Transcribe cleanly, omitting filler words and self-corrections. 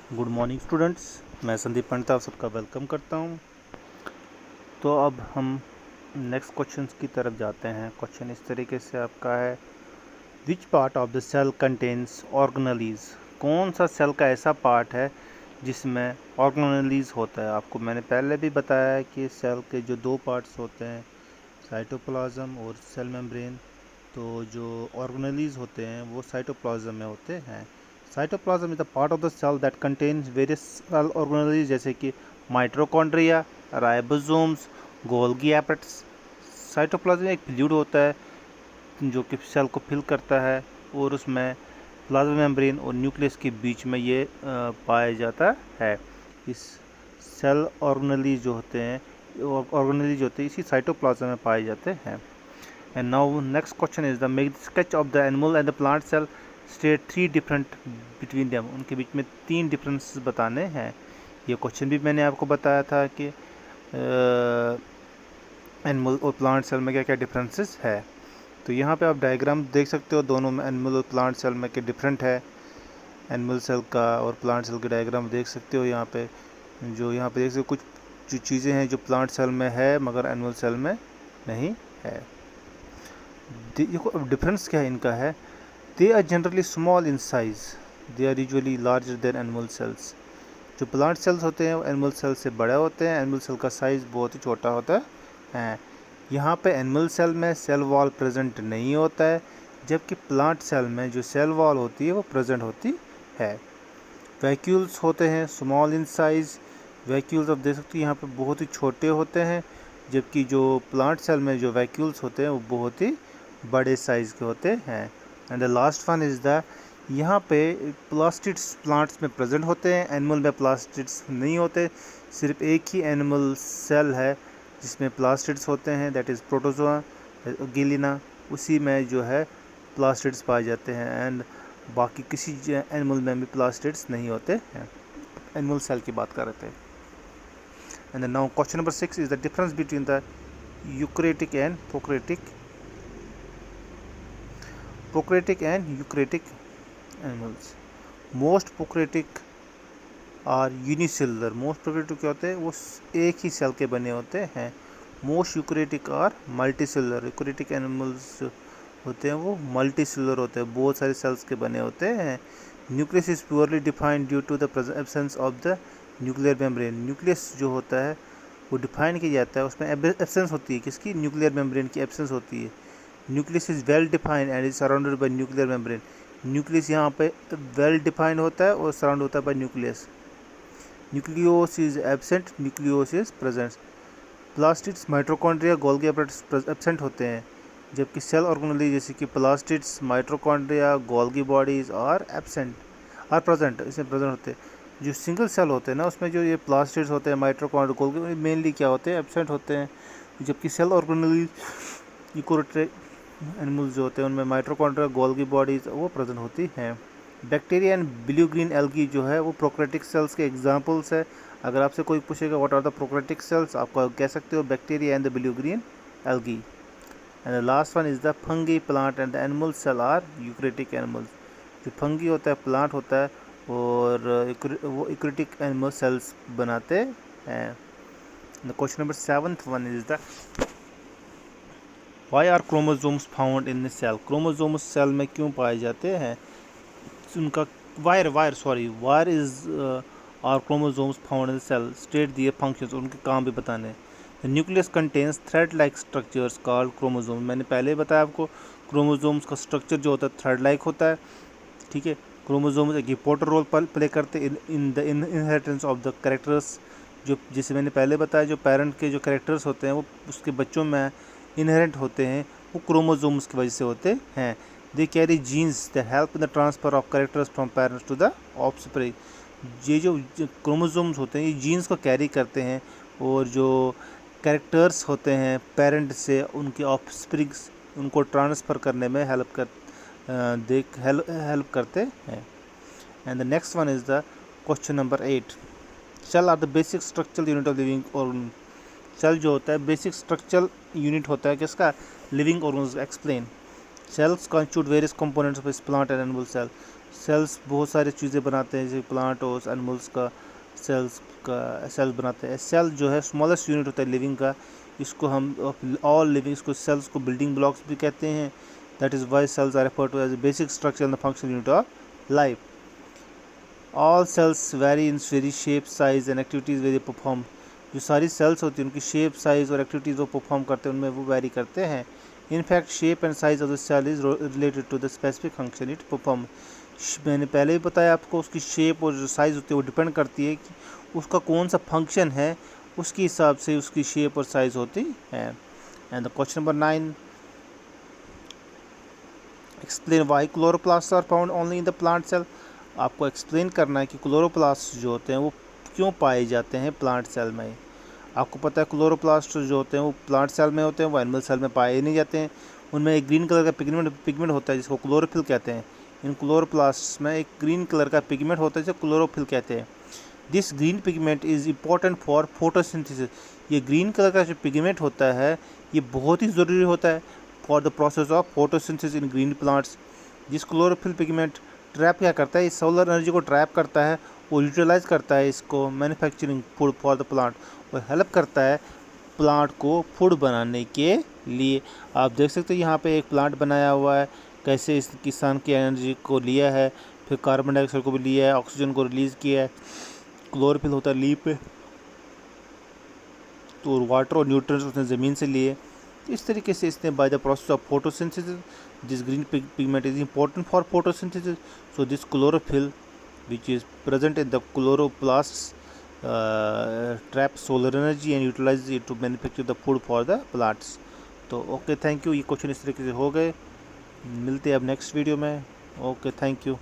Good morning students. मैं संदीप पंडित आप सबका वेलकम करता हूं। तो अब हम नेक्स्ट क्वेश्चंस की तरफ जाते हैं। क्वेश्चन इस तरीके से आपका है, which part of the cell contains organelles. कौन सा सेल का ऐसा पार्ट है जिसमें ऑर्गेनेलीज होता है। आपको मैंने पहले भी बताया है कि सेल के जो दो पार्ट्स होते हैं, साइटोप्लाज्म और सेल मेम्ब्रेन। तो जो ऑर्गेनेलीज होते हैं वो साइटोप्लाज्म में होते हैं। Cytoplasm is the part of the cell that contains various cell organelles, जैसे कि mitochondria, ribosomes, Golgi apparatus. Cytoplasm एक फ्लूइड होता है जो कि सेल को फिल करता है, और उसमें प्लाज्मा मेम्ब्रेन और न्यूक्लियस के बीच में ये पाया जाता है। इस सेल ऑर्गेनेलीज जो होते हैं इसी साइटोप्लाज्म में पाए जाते हैं। And now next question is the make sketch of the animal and the plant cell, state three different between them। उनके बीच में 3 डिफरेंसेस बताने हैं। ये क्वेश्चन भी मैंने आपको बताया था कि एनिमल और प्लांट सेल में क्या क्या डिफरेंसेस है। तो यहाँ पे आप डायग्राम देख सकते हो, दोनों में एनिमल और प्लांट सेल में क्या डिफरेंट है। एनिमल सेल का और प्लांट सेल के डायग्राम देख सकते हो। यहाँ पे देख सकते हो कुछ जो चीज़ें हैं जो प्लांट सेल में है मगर एनिमल सेल में नहीं है। देखो अब डिफरेंस क्या है इनका है, they are generally small in size, they are usually larger than animal cells. जो प्लांट सेल्स होते हैं वो एनिमल सेल से बड़े होते हैं, एनिमल सेल का साइज़ बहुत ही छोटा होता है। यहाँ पे एनिमल सेल में सेल वॉल प्रेजेंट नहीं होता है, जबकि प्लांट सेल में जो सेल वॉल होती है वो प्रेजेंट होती है। वैक्यूल्स होते हैं स्मॉल इन साइज़, वैक्यूल्स आप देख सकते हो यहाँ पे बहुत ही छोटे होते हैं, जबकि जो प्लांट सेल में जो वैक्यूल्स होते हैं वो बहुत ही बड़े साइज़ के होते हैं। And the last one is the, यहाँ पे प्लास्टिड्स प्लांट्स में प्रेजेंट होते हैं, एनिमल में प्लास्टिड्स नहीं होते। सिर्फ एक ही एनिमल सेल है जिसमें प्लास्टिड्स होते हैं, दैट इज़ प्रोटोजोआ गिलिना, उसी में जो है प्लास्टिड्स पाए जाते हैं। एंड बाकी किसी एनिमल में भी प्लास्टिड्स नहीं होते हैं। एनिमल सेल की बात कर रहे थे। And now question number 6 is the difference between the eukaryotic and prokaryotic and eukaryotic animals. Most prokaryotic are unicellular. Most prokaryotic क्या होते हैं, वो एक ही सेल के बने होते हैं। Most eukaryotic are multicellular. Eukaryotic animals होते हैं वो मल्टीसेलुलर होते हैं, बहुत सारे सेल्स के बने होते हैं। Nucleus is poorly defined due to the absence of the nuclear membrane. Nucleus जो होता है वो डिफाइन किया जाता है, उसमें एब्सेंस होती है, किसकी, न्यूक्लियर मेम्ब्रेन की एब्सेंस होती है। Nucleus is well defined and is surrounded by nuclear membrane. Nucleus यहाँ पे वेल डिफाइंड होता है और सराउंड होता है by nucleus. Nucleus is absent, nucleus is present. Plastids, mitochondria, Golgi apparatus absent होते हैं, जबकि सेल ऑर्गेनेली जैसे कि plastids, mitochondria, Golgi bodies are present, इसमें प्रेजेंट होते हैं। जो सिंगल सेल होते हैं ना, उसमें जो ये प्लास्टिड्स होते हैं, माइटोकॉन्ड्रिया, गोल्गी मेनली क्या होते हैं, एब्सेंट होते हैं। जबकि सेल ऑर्गेनेली यूकैरियोटिक एनिमल्स जो होते हैं उनमें माइटोकॉन्ड्रिया, गोल्गी बॉडीज वो प्रेजेंट होती हैं। Bacteria and blue green algae जो है वो प्रोकैरियोटिक सेल्स के एग्जांपल्स है। अगर आपसे कोई पूछेगा what are the prokaryotic cells, आप कह सकते हो bacteria and the blue green algae. And the last one is the fungi, plant and the animal cell are eukaryotic animals. जो फंगी होता है, प्लांट होता है, और वो यूकैरियोटिक एनिमल सेल्स बनाते हैं। Question number 7th one is the, why are chromosomes found in the cell. Chromosomes cell में क्यों पाए जाते हैं, उनका why are is are chromosomes found in cell, state दिए फंक्शंस, उनके काम भी बताने। The nucleus contains thread like structures called chromosome. मैंने पहले बताया आपको, क्रोमोजोम्स का स्ट्रक्चर जो होता है थ्रेड लाइक होता है, ठीक है। क्रोमोजोम्स एक इंपॉर्टेंट रोल प्ले करते in the inheritance of the characters. जो जैसे मैंने पहले बताया, जो पेरेंट के जो कैरेक्टर्स होते हैं वो उसके बच्चों में इनहेरेंट होते हैं, वो क्रोमोजोम्स की वजह से होते हैं। They carry genes that help in the transfer of characters from parents to the offspring. ये जो क्रोमोजोम्स होते हैं ये जीन्स को कैरी करते हैं, और जो कैरेक्टर्स होते हैं पेरेंट से उनके ऑफस्प्रिंग उनको ट्रांसफ़र करने में हेल्प करते हैं। And the next one is the question number 8। Cell are the basic structural unit of living organ. Cell जो होता है बेसिक स्ट्रक्चरल यूनिट होता है किसका, living organs. Explain. Cells constitute various components of plant and animal cell. Cells बहुत सारी चीज़ें बनाते हैं, जैसे प्लांट और एनिमल्स का सेल्स बनाते हैं। सेल जो है स्मॉलेस्ट यूनिट होता है लिविंग का, इसको हम ऑल लिविंग, इसको सेल्स को बिल्डिंग ब्लॉक्स भी कहते हैं। That is why cells are referred to as a basic structure and the functional unit of life. All cells vary in very shape, size and activities way they perform. जो सारी cells होती हैं उनकी shape, size और activities वो perform करते हैं, उनमें वो वेरी करते हैं। In fact, shape and size of the cell is related to the specific function it perform। मैंने पहले भी बताया आपको, उसकी शेप और जो साइज़ होती है वो डिपेंड करती है कि उसका कौन सा फंक्शन है, उसके हिसाब से उसकी शेप और साइज़ होती है। And the question number 9, explain why chloroplast are found only in the plant cell. आपको एक्सप्लेन करना है कि क्लोरोप्लास्ट जो होते हैं वो क्यों पाए जाते हैं प्लांट सेल में। आपको पता है क्लोरोप्लास्ट जो होते हैं वो प्लांट सेल में होते हैं, वो एनिमल सेल में पाए नहीं जाते हैं। उनमें एक ग्रीन कलर का पिगमेंट होता है जिसको क्लोरोफिल कहते हैं। इन क्लोरोप्लास्ट में एक ग्रीन कलर का पिगमेंट होता है जिसे क्लोरोफिल कहते हैं। This green pigment is important for photosynthesis. ये ग्रीन कलर का जो पिगमेंट होता है ये बहुत ही ज़रूरी होता है for the process of photosynthesis in green plants. जिस क्लोरोफिल पिगमेंट ट्रैप क्या करता है, इस सोलर एनर्जी को ट्रैप करता है और यूटिलाइज करता है इसको manufacturing food for the plant, और हेल्प करता है प्लांट को फूड बनाने के लिए। आप देख सकते हो यहाँ पे एक प्लांट बनाया हुआ है, कैसे इस किसान की एनर्जी को लिया है, फिर कार्बन डाइऑक्साइड को भी लिया है, ऑक्सीजन को रिलीज़ किया है, क्लोरोफिल होता है लीफ पे, तो वाटर और न्यूट्रिएंट्स उसने ज़मीन से लिए। इस तरीके से इसने by the process of photosynthesis this green pigment is important for photosynthesis. So this chlorophyll which is present in the chloroplasts trap solar energy and utilizes it to manufacture the food for the plants। तो okay, thank you. ये question इस तरीके से हो गए। मिलते हैं अब नेक्स्ट वीडियो में। Okay, thank you.